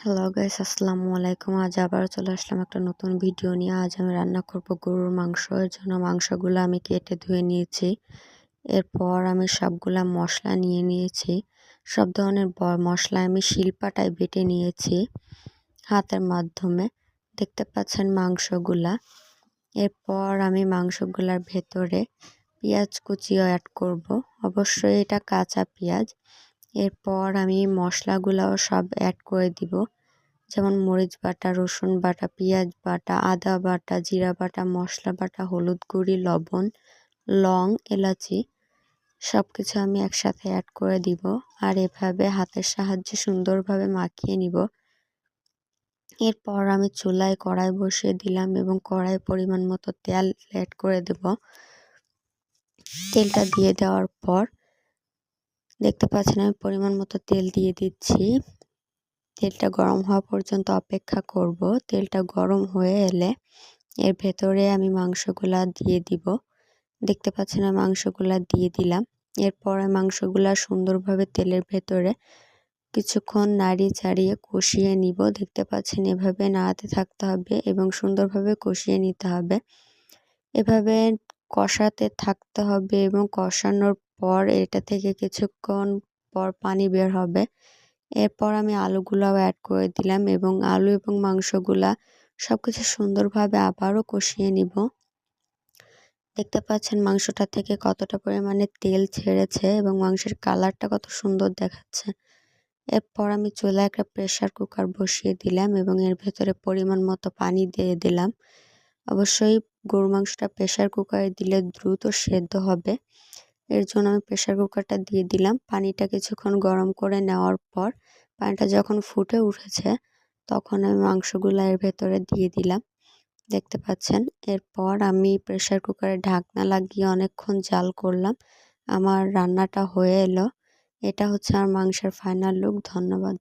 Hello guys, আসসালামু আলাইকুম। আজ আবারও চলে আসলাম একটা নতুন ভিডিও নিয়ে। আজ আমি রান্না করব গরুর মাংস। এর জন্য মাংসগুলো আমি কেটে ধুয়ে নিয়েছি। এরপর আমি সবগুলা মশলা নিয়ে নিয়েছি। সব ধরনের মশলা আমি শিলপাটায় বেটে নিয়েছি হাতের মাধ্যমে। দেখতে পাচ্ছেন মাংসগুলা। এরপর আমি মাংসগুলার ভেতরে পেঁয়াজ কুচিও অ্যাড করব। অবশ্যই এটা কাঁচা পেঁয়াজ। এরপর আমি মশলাগুলাও সব অ্যাড করে দিব, যেমন মরিচ বাটা, রসুন বাটা, পেঁয়াজ বাটা, আদা বাটা, জিরা বাটা, মশলা বাটা, হলুদ গুঁড়ি, লবণ, লং, এলাচি সব কিছু আমি একসাথে অ্যাড করে দিব। আর এভাবে হাতের সাহায্যে সুন্দরভাবে মাখিয়ে নিব। এরপর আমি চুলায় কড়াই বসিয়ে দিলাম এবং কড়াই পরিমাণ মতো তেল অ্যাড করে দেব। তেলটা দিয়ে দেওয়ার পর দেখতে পাচ্ছেন আমি পরিমাণ মতো তেল দিয়ে দিচ্ছি। তেলটা গরম হওয়া পর্যন্ত অপেক্ষা করব। তেলটা গরম হয়ে এলে এর ভেতরে আমি মাংসগুলা দিয়ে দিব। দেখতে পাচ্ছেন আমি মাংসগুলা দিয়ে দিলাম। এরপর মাংসগুলা সুন্দরভাবে তেলের ভেতরে কিছুক্ষণ নাড়িয়ে চাড়িয়ে কষিয়ে নিব। দেখতে পাচ্ছেন এভাবে নাড়াতে থাকতে হবে এবং সুন্দরভাবে কষিয়ে নিতে হবে। এভাবে কষাতে থাকতে হবে এবং কষানোর পর এটা থেকে কিছুক্ষণ পর পানি বের হবে। এরপর আমি আলুগুলাও অ্যাড করে দিলাম এবং আলু এবং মাংসগুলা সবকিছু সুন্দরভাবে আবারও কষিয়ে নিব। দেখতে পাচ্ছেন মাংসটা থেকে কতটা পরিমাণে তেল ছেড়েছে এবং মাংসের কালারটা কত সুন্দর দেখাচ্ছে। এরপর আমি চুলায় একটা প্রেসার কুকার বসিয়ে দিলাম এবং এর ভেতরে পরিমাণ মতো পানি দিয়ে দিলাম। অবশ্যই গরুর মাংসটা প্রেসার কুকারে দিলে দ্রুত সেদ্ধ হবে। এর জন্য আমি প্রেসার কুকারটা দিয়ে দিলাম। পানিটা কিছুক্ষণ গরম করে নেওয়ার পর পানিটা যখন ফুটে উঠেছে তখন আমি মাংসগুলো এর ভেতরে দিয়ে দিলাম। দেখতে পাচ্ছেন। এরপর আমি প্রেসার কুকারে ঢাকনা লাগিয়ে অনেকক্ষণ জাল করলাম। আমার রান্নাটা হয়ে এলো। এটা হচ্ছে আমার মাংসের ফাইনাল লুক। ধন্যবাদ।